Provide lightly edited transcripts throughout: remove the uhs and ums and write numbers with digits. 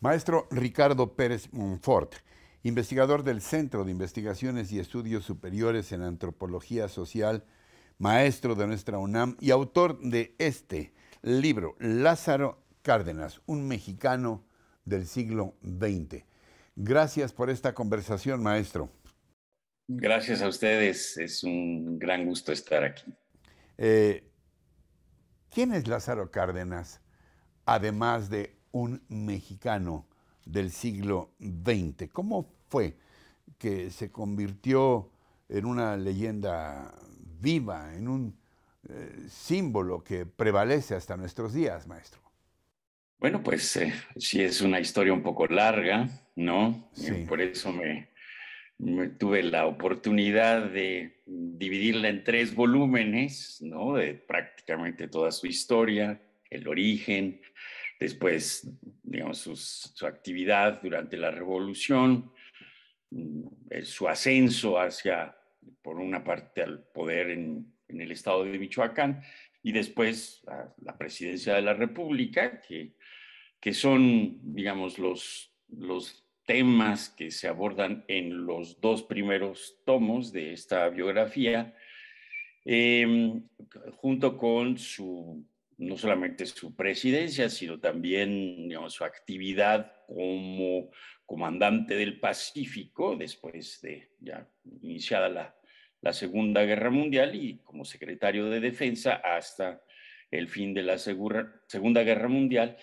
Maestro Ricardo Pérez Monfort, investigador del Centro de Investigaciones y Estudios Superiores en Antropología Social, maestro de nuestra UNAM y autor de este libro, Lázaro Cárdenas, un mexicano del siglo XX. Gracias por esta conversación, maestro. Gracias a ustedes, es un gran gusto estar aquí. Eh, ¿Quién es Lázaro Cárdenas, además de un mexicano del siglo XX? ¿Cómo fue que se convirtió en una leyenda viva, en un símbolo que prevalece hasta nuestros días, maestro? Bueno, pues sí es una historia un poco larga, ¿no? Sí, Por eso me tuve la oportunidad de dividirla en tres volúmenes, ¿no? De prácticamente toda su historia, el origen, después, digamos, su actividad durante la Revolución, su ascenso hacia, por una parte, al poder en el estado de Michoacán y después a la presidencia de la República, que son, digamos, los temas que se abordan en los dos primeros tomos de esta biografía, eh, junto con no solamente su presidencia, sino también, digamos, su actividad como comandante del Pacífico, después de ya iniciada la Segunda Guerra Mundial, y como secretario de Defensa hasta el fin de la Segunda Guerra Mundial.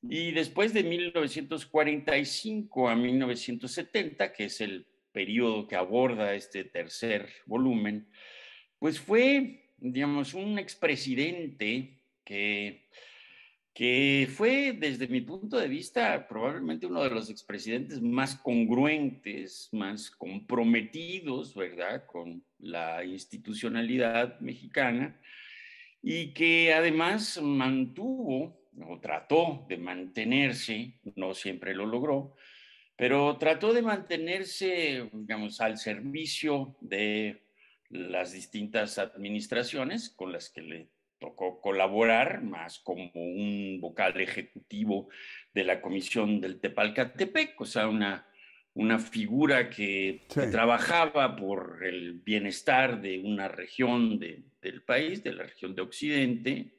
Y después de 1945 a 1970, que es el periodo que aborda este tercer volumen, pues fue, digamos, un expresidente que fue, desde mi punto de vista, probablemente uno de los expresidentes más congruentes, más comprometidos, ¿verdad?, con la institucionalidad mexicana, y que además mantuvo o trató de mantenerse, no siempre lo logró, pero trató de mantenerse, digamos, al servicio de las distintas administraciones con las que le tocó colaborar, más como un vocal ejecutivo de la Comisión del Tepalcatepec, o sea, una figura que sí. trabajaba por el bienestar de una región del país, de la región de Occidente,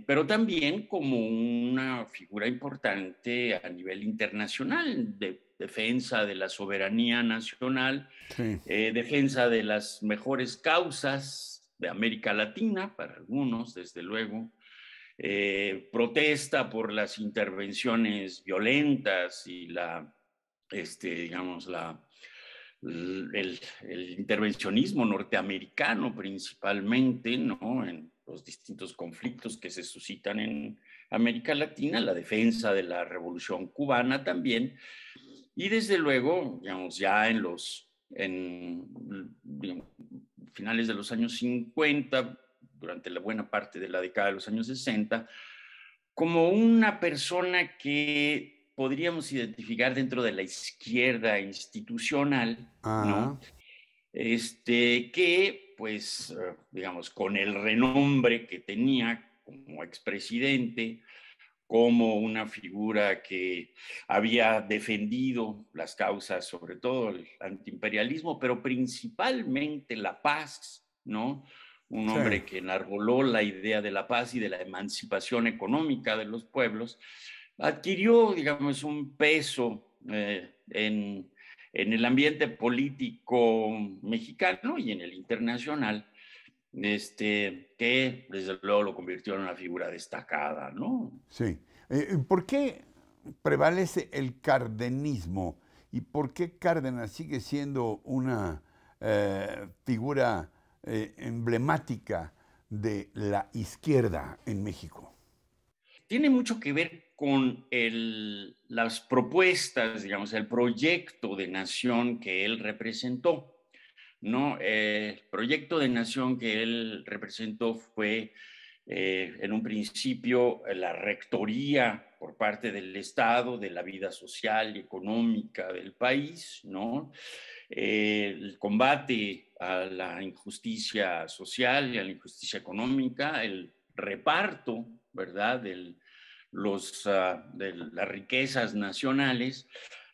pero también como una figura importante a nivel internacional de defensa de la soberanía nacional, Sí. defensa de las mejores causas de América Latina, para algunos, desde luego, protesta por las intervenciones violentas y digamos, el intervencionismo norteamericano principalmente, ¿no?, en los distintos conflictos que se suscitan en América Latina, la defensa de la Revolución Cubana también, y desde luego, digamos, ya digamos, finales de los años 50, durante la buena parte de la década de los años 60, como una persona que podríamos identificar dentro de la izquierda institucional, Ah, ¿no? Que, pues, digamos, con el renombre que tenía como expresidente, como una figura que había defendido las causas, sobre todo el antiimperialismo, pero principalmente la paz, ¿no? Un sí. hombre que enarboló la idea de la paz y de la emancipación económica de los pueblos, adquirió, digamos, un peso en el ambiente político mexicano y en el internacional, que desde luego lo convirtió en una figura destacada, ¿no? Sí. ¿Por qué prevalece el cardenismo y por qué Cárdenas sigue siendo una figura emblemática de la izquierda en México? Tiene mucho que ver con las propuestas, digamos, el proyecto de nación que él representó, ¿no? El proyecto de nación que él representó fue, en un principio, la rectoría por parte del Estado de la vida social y económica del país, ¿no? El combate a la injusticia social y a la injusticia económica, el reparto, ¿verdad?, de las riquezas nacionales,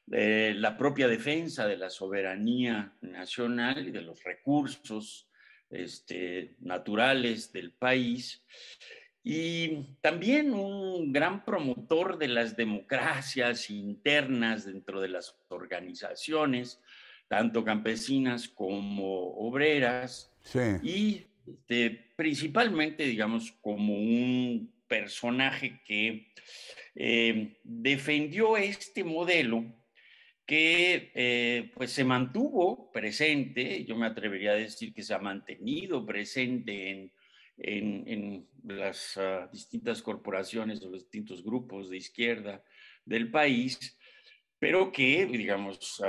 la propia defensa de la soberanía nacional y de los recursos naturales del país, y también un gran promotor de las democracias internas dentro de las organizaciones, tanto campesinas como obreras, Sí, y principalmente, digamos, como un personaje que defendió este modelo que pues se mantuvo presente. Yo me atrevería a decir que se ha mantenido presente en las distintas corporaciones o los distintos grupos de izquierda del país, pero que, digamos,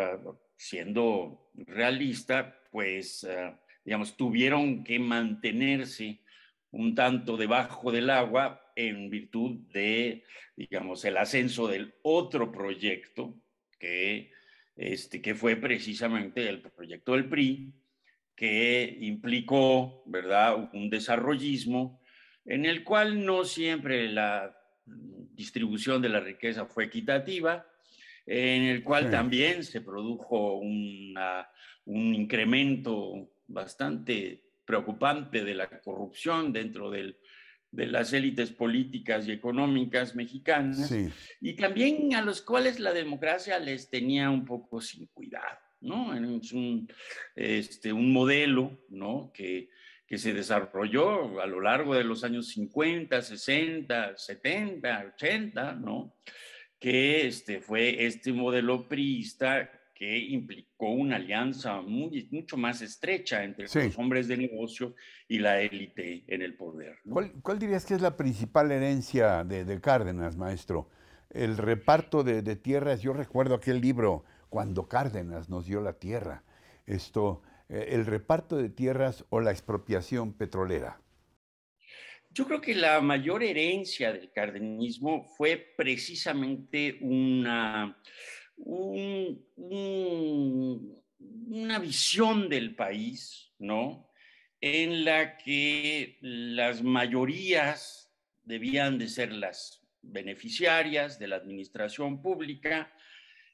siendo realista, pues, digamos, tuvieron que mantenerse un tanto debajo del agua en virtud de, digamos, el ascenso del otro proyecto que, que fue precisamente el proyecto del PRI, que implicó, ¿verdad?, un desarrollismo en el cual no siempre la distribución de la riqueza fue equitativa, en el sí. cual también se produjo un incremento bastante preocupante de la corrupción dentro de las élites políticas y económicas mexicanas, Sí, y también a los cuales la democracia les tenía un poco sin cuidado, ¿no? Es un modelo, ¿no? Que se desarrolló a lo largo de los años 50, 60, 70, 80, ¿no? Que fue este modelo priista que implicó una alianza mucho más estrecha entre sí. los hombres de negocio y la élite en el poder, ¿no? ¿Cuál dirías que es la principal herencia de Cárdenas, maestro? El reparto de tierras. Yo recuerdo aquel libro, Cuando Cárdenas nos dio la tierra. El reparto de tierras o la expropiación petrolera. Yo creo que la mayor herencia del cardenismo fue precisamente una visión del país, ¿no? En la que las mayorías debían de ser las beneficiarias de la administración pública,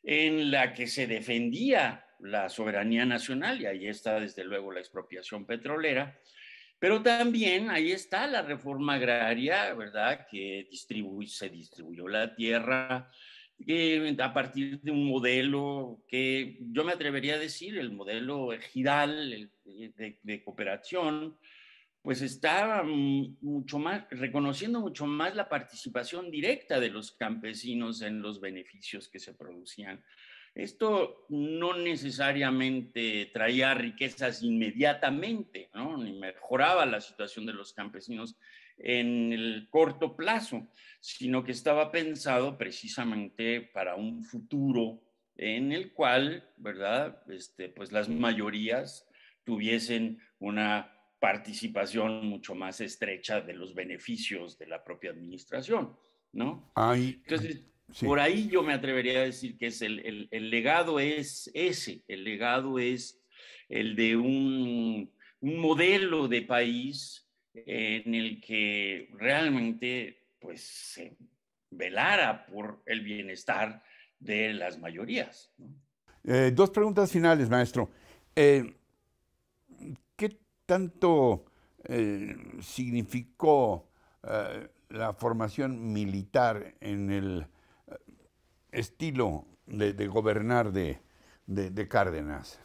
en la que se defendía la soberanía nacional, y ahí está desde luego la expropiación petrolera, pero también ahí está la reforma agraria, ¿verdad? Que se distribuyó la tierra a partir de un modelo que yo me atrevería a decir, el modelo ejidal de cooperación, pues está mucho más, reconociendo mucho más la participación directa de los campesinos en los beneficios que se producían. Esto no necesariamente traía riquezas inmediatamente, ¿no? Ni mejoraba la situación de los campesinos en el corto plazo, sino que estaba pensado precisamente para un futuro en el cual, ¿verdad? Pues las mayorías tuviesen una participación mucho más estrecha de los beneficios de la propia administración, ¿no? Hay, Entonces, sí. por ahí yo me atrevería a decir que es el legado es ese, el legado es el de un modelo de país en el que realmente pues se velara por el bienestar de las mayorías, ¿no? Dos preguntas finales, maestro. Eh, ¿Qué tanto significó la formación militar en el estilo de gobernar de Cárdenas?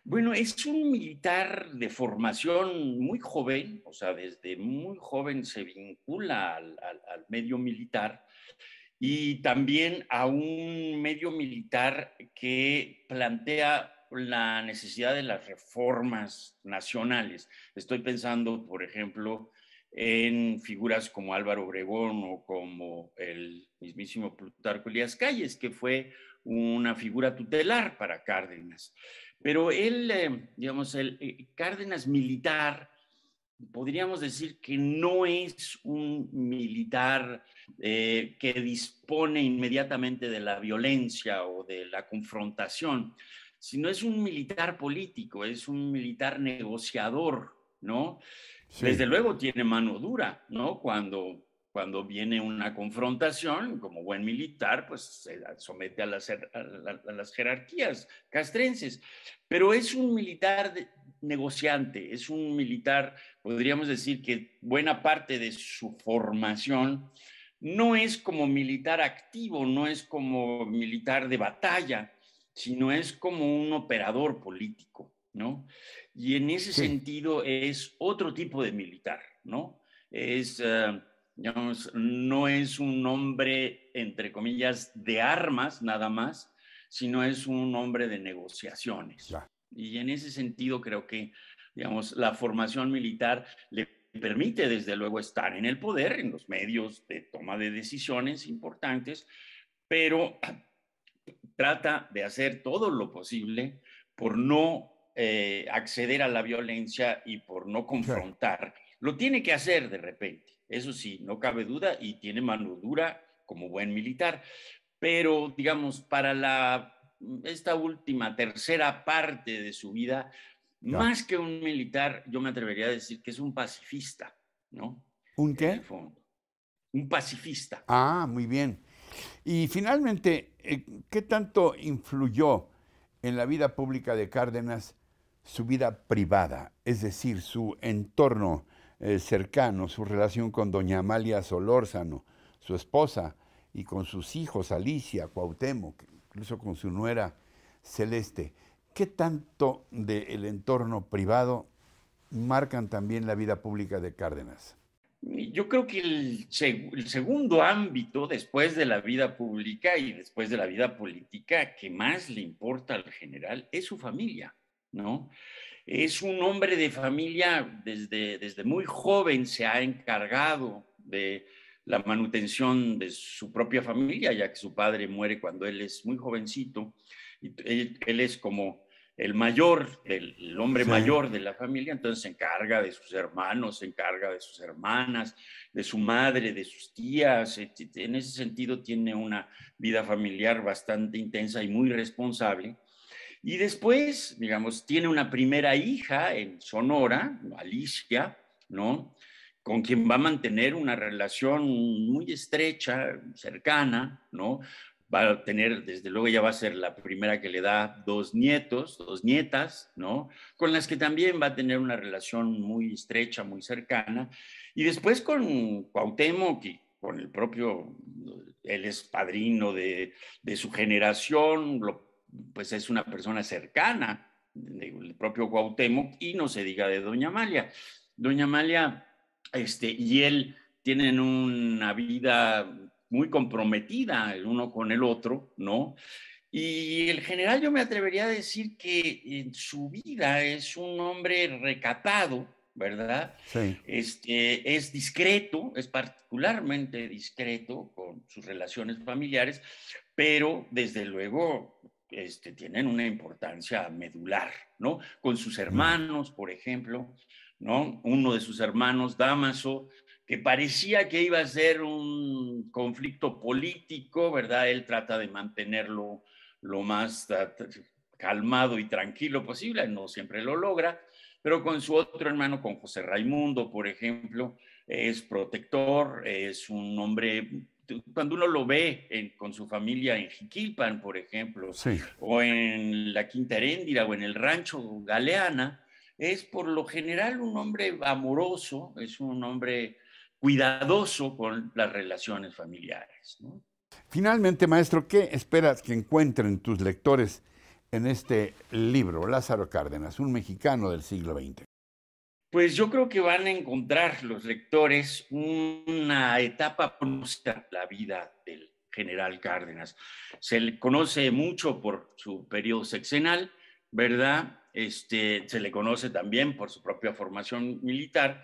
Bueno, es un militar de formación muy joven, o sea, desde muy joven se vincula al medio militar, y también a un medio militar que plantea la necesidad de las reformas nacionales. Estoy pensando, por ejemplo, en figuras como Álvaro Obregón o como el mismísimo Plutarco Elías Calles, que fue una figura tutelar para Cárdenas. Pero él, digamos, el Cárdenas militar, podríamos decir que no es un militar que dispone inmediatamente de la violencia o de la confrontación, sino es un militar político, es un militar negociador, ¿no? Sí, Desde luego tiene mano dura, ¿no? Cuando cuando viene una confrontación, como buen militar, pues se somete a las jerarquías castrenses. Pero es un militar negociante, es un militar, podríamos decir que buena parte de su formación no es como militar activo, no es como militar de batalla, sino es como un operador político, ¿no? Y en ese Sí, sentido es otro tipo de militar, ¿no? Es, digamos, no es un hombre, entre comillas, de armas nada más, sino es un hombre de negociaciones. ya. Y en ese sentido creo que, digamos, la formación militar le permite desde luego estar en el poder, en los medios de toma de decisiones importantes, pero trata de hacer todo lo posible por no acceder a la violencia y por no Claro. confrontar. Lo tiene que hacer de repente, eso sí, no cabe duda, y tiene mano dura como buen militar. Pero, digamos, para esta última tercera parte de su vida, Ya. más que un militar, yo me atrevería a decir que es un pacifista, ¿no? ¿Un En el qué? fondo. Un pacifista. Ah, muy bien. Y finalmente, ¿qué tanto influyó en la vida pública de Cárdenas su vida privada? Es decir, su entorno cercano, su relación con doña Amalia Solórzano, su esposa, y con sus hijos, Alicia, Cuauhtémoc, incluso con su nuera Celeste. ¿Qué tanto del entorno privado marcan también la vida pública de Cárdenas? Yo creo que el segundo ámbito, después de la vida pública y después de la vida política, que más le importa al general es su familia, ¿no? Es un hombre de familia, desde muy joven se ha encargado de la manutención de su propia familia, ya que su padre muere cuando él es muy jovencito. Y él es como el mayor, el hombre Sí, mayor de la familia, entonces se encarga de sus hermanos, se encarga de sus hermanas, de su madre, de sus tías. En ese sentido tiene una vida familiar bastante intensa y muy responsable. Y después, digamos, tiene una primera hija en Sonora, Alicia, ¿no? Con quien va a mantener una relación muy estrecha, cercana, ¿no? Va a tener, desde luego, ya va a ser la primera que le da dos nietos, dos nietas, ¿no? Con las que también va a tener una relación muy estrecha, muy cercana. Y después con Cuauhtémoc y con el propio, él es padrino de su generación, pues es una persona cercana del propio Cuauhtémoc, y no se diga de doña Amalia. Doña Amalia y él tienen una vida muy comprometida el uno con el otro, ¿no? Y el general, yo me atrevería a decir que en su vida es un hombre recatado, ¿verdad? sí. Es discreto, es particularmente discreto con sus relaciones familiares, pero desde luego tienen una importancia medular, ¿no? Con sus Mm. hermanos, por ejemplo, ¿no? Uno de sus hermanos, Dámaso, que parecía que iba a ser un conflicto político, ¿verdad? Él trata de mantenerlo lo más calmado y tranquilo posible, no siempre lo logra, pero con su otro hermano, con José Raimundo, por ejemplo, es protector, es un hombre, cuando uno lo ve con su familia en Jiquilpan, por ejemplo, Sí. o en la Quinta Heréndira o en el rancho Galeana, es por lo general un hombre amoroso, es un hombre cuidadoso con las relaciones familiares, ¿no? Finalmente, maestro, ¿qué esperas que encuentren tus lectores en este libro, Lázaro Cárdenas, un mexicano del siglo XX? Pues yo creo que van a encontrar los lectores una etapa conocida la vida del general Cárdenas. Se le conoce mucho por su periodo sexenal, ¿verdad? Se le conoce también por su propia formación militar,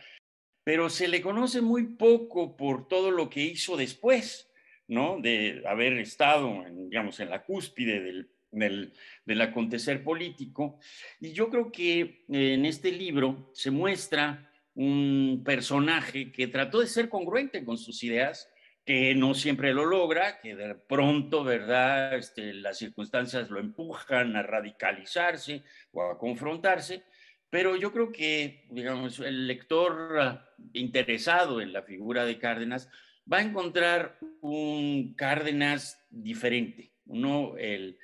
pero se le conoce muy poco por todo lo que hizo después, ¿no? De haber estado, digamos, en la cúspide del acontecer político. Y yo creo que en este libro se muestra un personaje que trató de ser congruente con sus ideas, que no siempre lo logra, que de pronto, ¿verdad? Las circunstancias lo empujan a radicalizarse o a confrontarse, pero yo creo que, digamos, el lector interesado en la figura de Cárdenas va a encontrar un Cárdenas diferente. Uno, el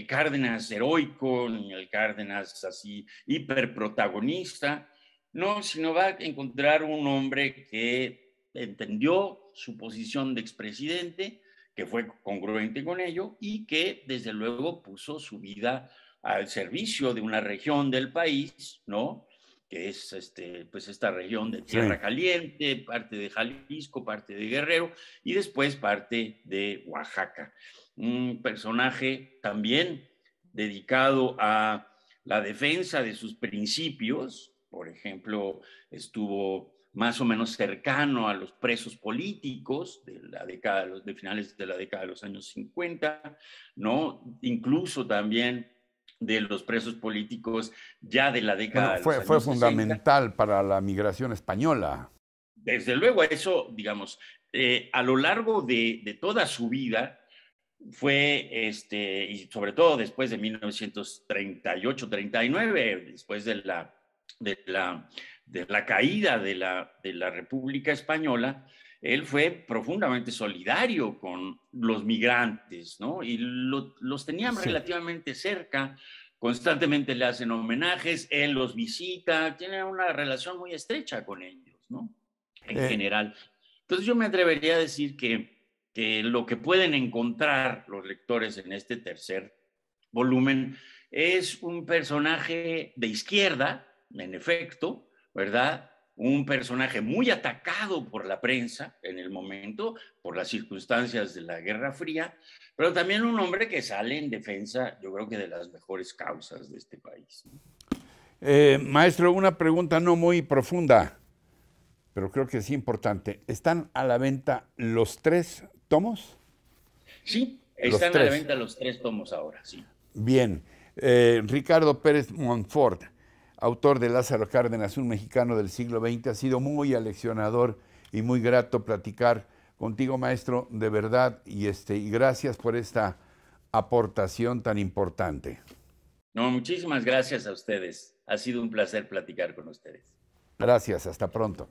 Cárdenas heroico, ni el Cárdenas así hiperprotagonista, no, sino va a encontrar un hombre que entendió su posición de expresidente, que fue congruente con ello y que desde luego puso su vida al servicio de una región del país, ¿no? Que es pues esta región de Sí. Tierra Caliente, parte de Jalisco, parte de Guerrero y después parte de Oaxaca. Un personaje también dedicado a la defensa de sus principios, por ejemplo, estuvo más o menos cercano a los presos políticos de la década, de finales de la década de los años 50, ¿no? Incluso también de los presos políticos ya de la década Bueno, de los fue años 60. fundamental para la migración española. Desde luego, eso, digamos, a lo largo de toda su vida fue, y sobre todo después de 1938-39, después de la, de la caída de la República Española, él fue profundamente solidario con los migrantes, ¿no? Y los tenían Sí. relativamente cerca, constantemente le hacen homenajes, él los visita, tiene una relación muy estrecha con ellos, ¿no? En Eh, general. Entonces yo me atrevería a decir que lo que pueden encontrar los lectores en este tercer volumen es un personaje de izquierda, en efecto, ¿verdad? Un personaje muy atacado por la prensa en el momento, por las circunstancias de la Guerra Fría, pero también un hombre que sale en defensa, yo creo que de las mejores causas de este país. Maestro, una pregunta no muy profunda, pero creo que es importante. ¿Están a la venta los 3 tomos? Sí, Los están a la 3. venta los 3 tomos ahora, sí. Bien. Ricardo Pérez Montfort, autor de Lázaro Cárdenas, un mexicano del siglo XX, ha sido muy aleccionador y muy grato platicar contigo, maestro, de verdad, y gracias por esta aportación tan importante. No, muchísimas gracias a ustedes. Ha sido un placer platicar con ustedes. Gracias, hasta pronto.